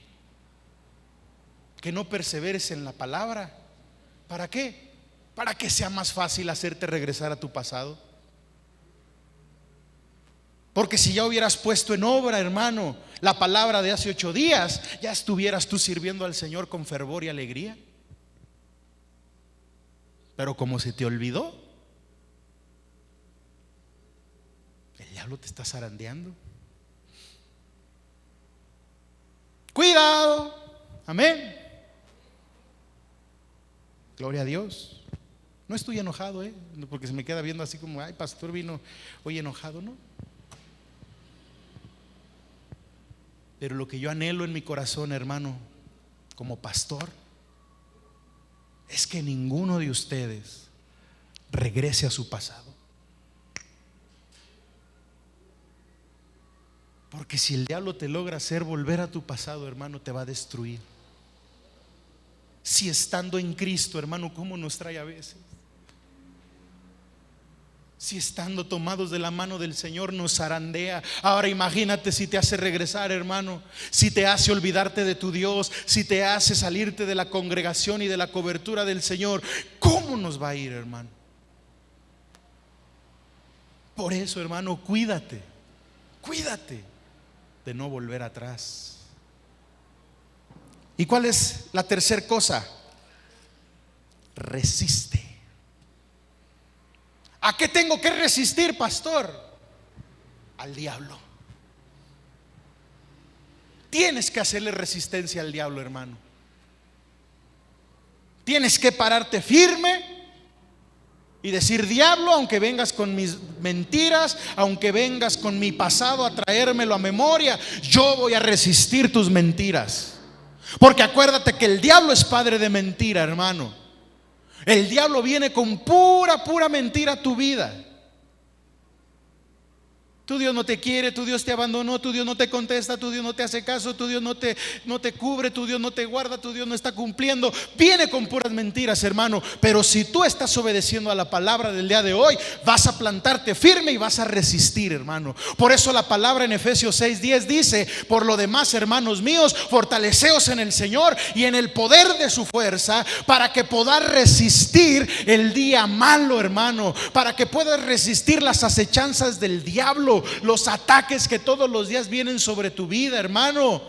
Que no perseveres en la palabra. ¿Para qué? Para que sea más fácil hacerte regresar a tu pasado. Porque si ya hubieras puesto en obra, hermano, la palabra de hace 8 días, ya estuvieras tú sirviendo al Señor con fervor y alegría. Pero como se te olvidó, el diablo te está zarandeando. Cuidado, amén. Gloria a Dios. No estoy enojado, porque se me queda viendo así como, ay, pastor vino hoy enojado, ¿no? Pero lo que yo anhelo en mi corazón, hermano, como pastor, es que ninguno de ustedes regrese a su pasado. Porque si el diablo te logra hacer volver a tu pasado, hermano, te va a destruir. Si estando en Cristo, hermano, ¿cómo nos trae a veces? Si estando tomados de la mano del Señor nos zarandea. Ahora imagínate si te hace regresar, hermano. Si te hace olvidarte de tu Dios. Si te hace salirte de la congregación y de la cobertura del Señor. ¿Cómo nos va a ir, hermano? Por eso, hermano, cuídate. Cuídate de no volver atrás. ¿Y cuál es la tercera cosa? Resiste. ¿A qué tengo que resistir, pastor? Al diablo. Tienes que hacerle resistencia al diablo, hermano. Tienes que pararte firme y decir: diablo, aunque vengas con mis mentiras, aunque vengas con mi pasado a traérmelo a memoria, yo voy a resistir tus mentiras. Porque acuérdate que el diablo es padre de mentira, hermano. El diablo viene con pura mentira a tu vida. Tu Dios no te quiere, tu Dios te abandonó, tu Dios no te contesta, tu Dios no te hace caso, tu Dios no te cubre, tu Dios no te guarda, tu Dios no está cumpliendo. Viene con puras mentiras, hermano. Pero si tú estás obedeciendo a la palabra del día de hoy, vas a plantarte firme y vas a resistir, hermano. Por eso la palabra en Efesios 6:10 dice: por lo demás, hermanos míos, fortaleceos en el Señor y en el poder de su fuerza, para que podáis resistir el día malo, hermano. Para que puedas resistir las acechanzas del diablo, los ataques que todos los días vienen sobre tu vida, hermano.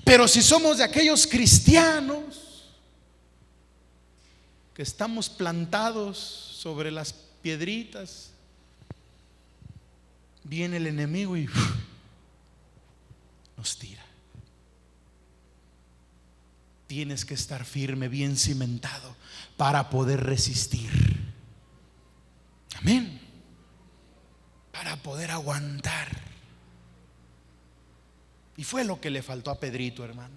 Pero si somos de aquellos cristianos que estamos plantados sobre las piedritas, viene el enemigo y nos tira. Tienes que estar firme, bien cimentado, para poder resistir. Amén. Para poder aguantar. Y fue lo que le faltó a Pedrito, hermano.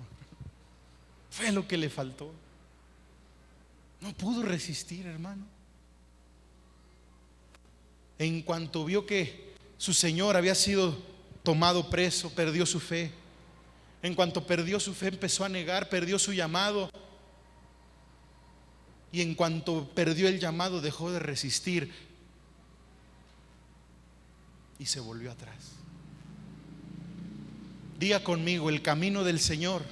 Fue lo que le faltó. No pudo resistir, hermano. En cuanto vio que su Señor había sido tomado preso, perdió su fe. En cuanto perdió su fe, empezó a negar, perdió su llamado. Y en cuanto perdió el llamado, dejó de resistir y se volvió atrás. Diga conmigo: el camino del Señor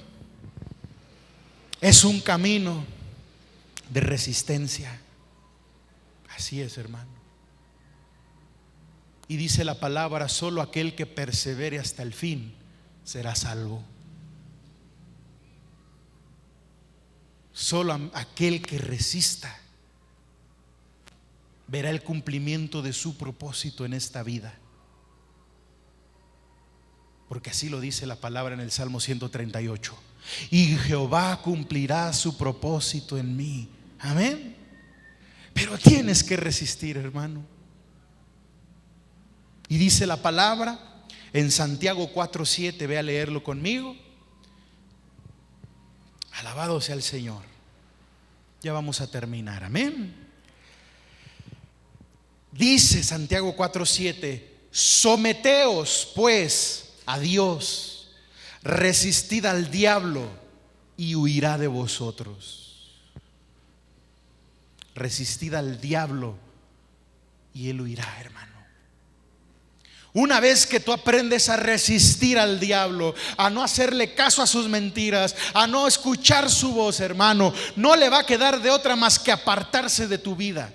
es un camino de resistencia. Así es, hermano. Y dice la palabra: solo aquel que persevere hasta el fin será salvo. Solo aquel que resista verá el cumplimiento de su propósito en esta vida. Porque así lo dice la palabra en el Salmo 138. Y Jehová cumplirá su propósito en mí. Amén. Pero tienes que resistir, hermano. Y dice la palabra en Santiago 4:7. Ve a leerlo conmigo. Alabado sea el Señor. Ya vamos a terminar. Amén. Dice Santiago 4:7: someteos pues a Dios, resistid al diablo y huirá de vosotros. Resistid al diablo y él huirá, hermano. Una vez que tú aprendes a resistir al diablo, a no hacerle caso a sus mentiras, a no escuchar su voz, hermano, no le va a quedar de otra más que apartarse de tu vida.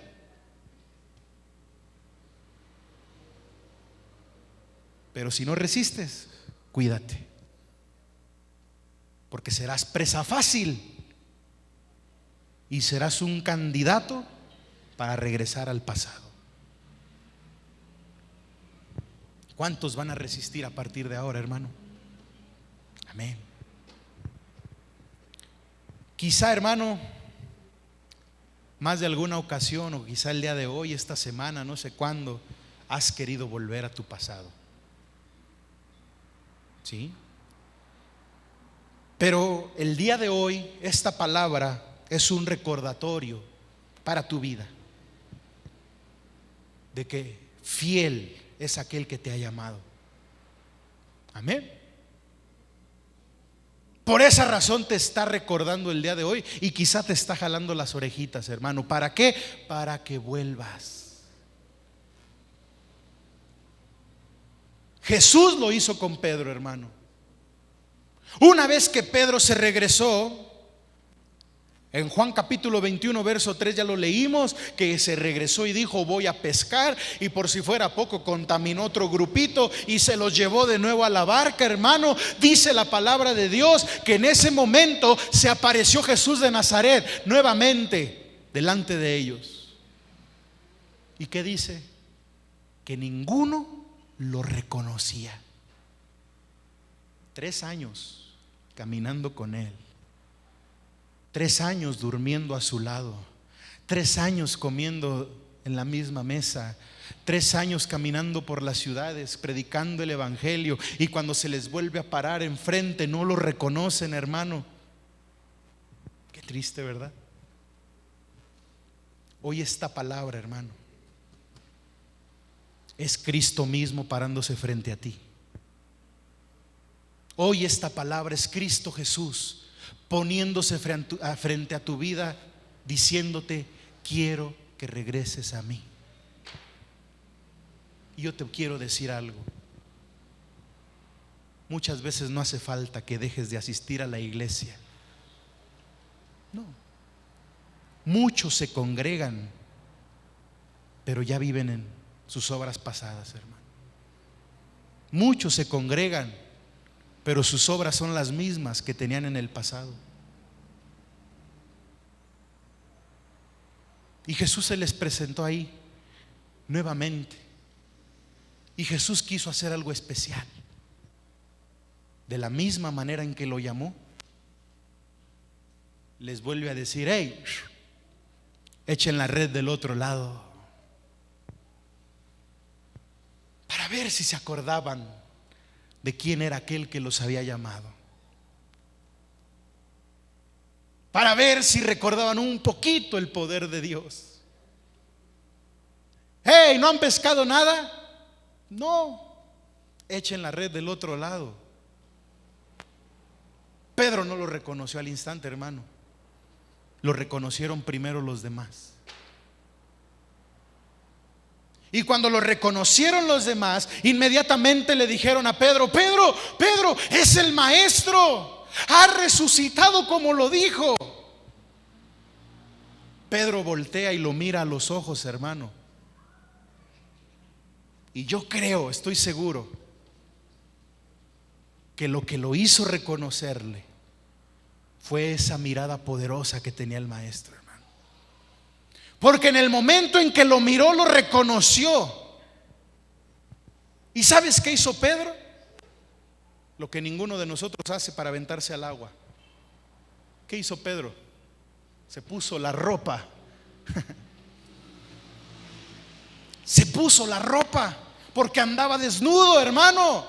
Pero si no resistes, cuídate, porque serás presa fácil y serás un candidato para regresar al pasado. ¿Cuántos van a resistir a partir de ahora, hermano? Amén. Quizá, hermano, más de alguna ocasión, o quizá el día de hoy, esta semana, no sé cuándo, has querido volver a tu pasado. ¿Sí? Pero el día de hoy, esta palabra es un recordatorio para tu vida de que fiel es aquel que te ha llamado. Amén. Por esa razón te está recordando el día de hoy y quizá te está jalando las orejitas, hermano. ¿Para qué? Para que vuelvas. Jesús lo hizo con Pedro, hermano. Una vez que Pedro se regresó, en Juan capítulo 21 verso 3 ya lo leímos, que se regresó y dijo: voy a pescar, y por si fuera poco contaminó otro grupito y se los llevó de nuevo a la barca, hermano. Dice la palabra de Dios que en ese momento se apareció Jesús de Nazaret nuevamente delante de ellos. ¿Y qué dice? Que ninguno lo reconocía. 3 años caminando con él, 3 años durmiendo a su lado, 3 años comiendo en la misma mesa, 3 años caminando por las ciudades predicando el evangelio, y cuando se les vuelve a parar enfrente no lo reconocen, hermano. Qué triste, ¿verdad? Hoy esta palabra, hermano, es Cristo mismo parándose frente a ti. Hoy esta palabra es Cristo Jesús poniéndose frente a tu vida, diciéndote: quiero que regreses a mí. Y yo te quiero decir algo. Muchas veces no hace falta que dejes de asistir a la iglesia. No. Muchos se congregan, pero ya viven en sus obras pasadas, hermano. Muchos se congregan, pero sus obras son las mismas que tenían en el pasado. Y Jesús se les presentó ahí nuevamente. Y Jesús quiso hacer algo especial. De la misma manera en que lo llamó, les vuelve a decir: hey, echen la red del otro lado, para ver si se acordaban de quién era aquel que los había llamado, para ver si recordaban un poquito el poder de Dios. Hey, ¿no han pescado nada? No, echen la red del otro lado. Pedro no lo reconoció al instante, hermano. Lo reconocieron primero los demás. Y cuando lo reconocieron los demás, inmediatamente le dijeron a Pedro: Pedro, es el maestro, ha resucitado como lo dijo. Pedro voltea y lo mira a los ojos, hermano. Y yo creo, estoy seguro, que lo que lo hizo reconocerle fue esa mirada poderosa que tenía el maestro, hermano. Porque en el momento en que lo miró, lo reconoció. ¿Y sabes qué hizo Pedro? Lo que ninguno de nosotros hace para aventarse al agua. ¿Qué hizo Pedro? Se puso la ropa. Se puso la ropa porque andaba desnudo, hermano.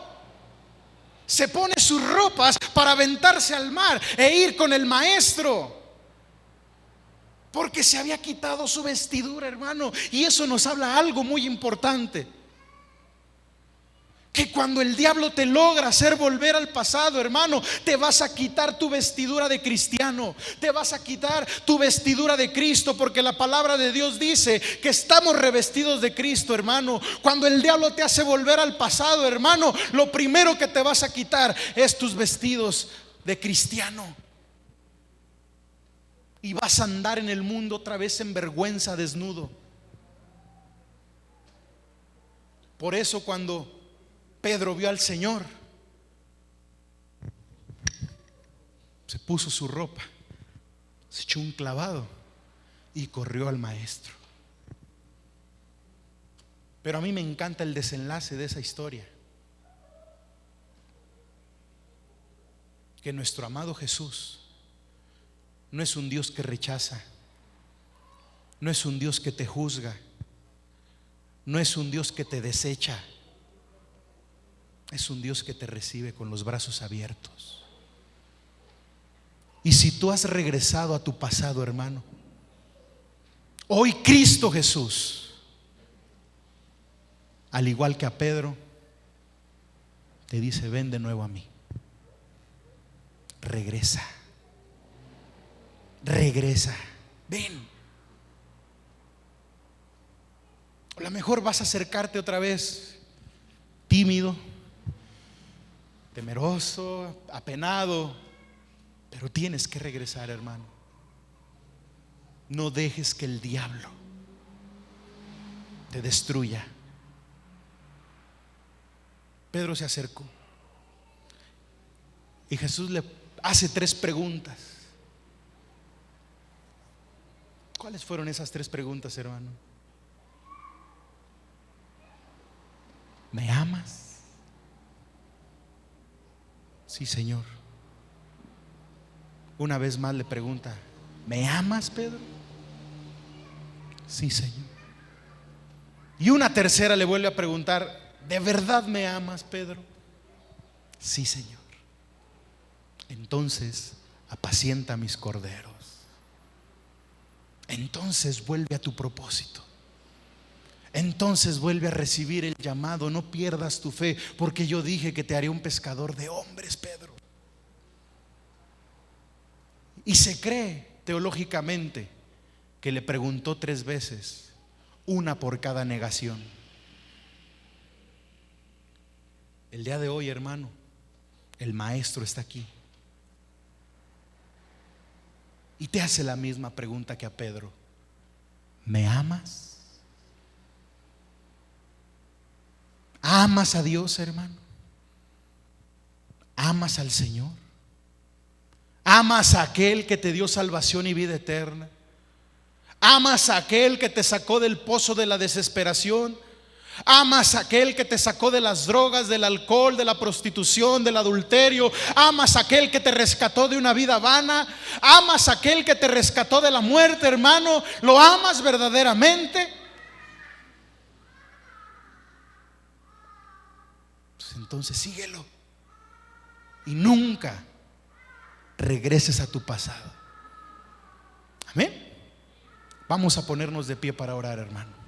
Se pone sus ropas para aventarse al mar e ir con el maestro, porque se había quitado su vestidura, hermano. Y eso nos habla algo muy importante, que cuando el diablo te logra hacer volver al pasado, hermano, te vas a quitar tu vestidura de cristiano, te vas a quitar tu vestidura de Cristo, porque la palabra de Dios dice que estamos revestidos de Cristo, hermano. Cuando el diablo te hace volver al pasado, hermano, lo primero que te vas a quitar es tus vestidos de cristiano. Y vas a andar en el mundo otra vez en vergüenza, desnudo. Por eso cuando Pedro vio al Señor, se puso su ropa, se echó un clavado y corrió al maestro. Pero a mí me encanta el desenlace de esa historia. Que nuestro amado Jesús no es un Dios que rechaza, no es un Dios que te juzga, no es un Dios que te desecha. Es un Dios que te recibe con los brazos abiertos. Y si tú has regresado a tu pasado, hermano, hoy Cristo Jesús, al igual que a Pedro, te dice: ven de nuevo a mí. Regresa. Regresa. Ven. A lo mejor vas a acercarte otra vez tímido, temeroso, apenado, pero tienes que regresar, hermano. No dejes que el diablo te destruya. Pedro se acercó y Jesús le hace 3 preguntas. ¿Cuáles fueron esas 3 preguntas, hermano? ¿Me amas? Sí, Señor. Una vez más le pregunta: ¿me amas, Pedro? Sí, Señor. Y una tercera le vuelve a preguntar: ¿de verdad me amas, Pedro? Sí, Señor. Entonces apacienta mis corderos. Entonces vuelve a tu propósito. Entonces vuelve a recibir el llamado. No pierdas tu fe, porque yo dije que te haré un pescador de hombres, Pedro. Y se cree teológicamente que le preguntó 3 veces, una por cada negación. El día de hoy, hermano, el maestro está aquí y te hace la misma pregunta que a Pedro: ¿me amas? ¿Amas a Dios, hermano? ¿Amas al Señor? ¿Amas a aquel que te dio salvación y vida eterna? ¿Amas a aquel que te sacó del pozo de la desesperación? ¿Amas a aquel que te sacó de las drogas, del alcohol, de la prostitución, del adulterio? ¿Amas a aquel que te rescató de una vida vana? ¿Amas a aquel que te rescató de la muerte, hermano? ¿Lo amas verdaderamente? Pues entonces síguelo y nunca regreses a tu pasado. Amén. Vamos a ponernos de pie para orar, hermano.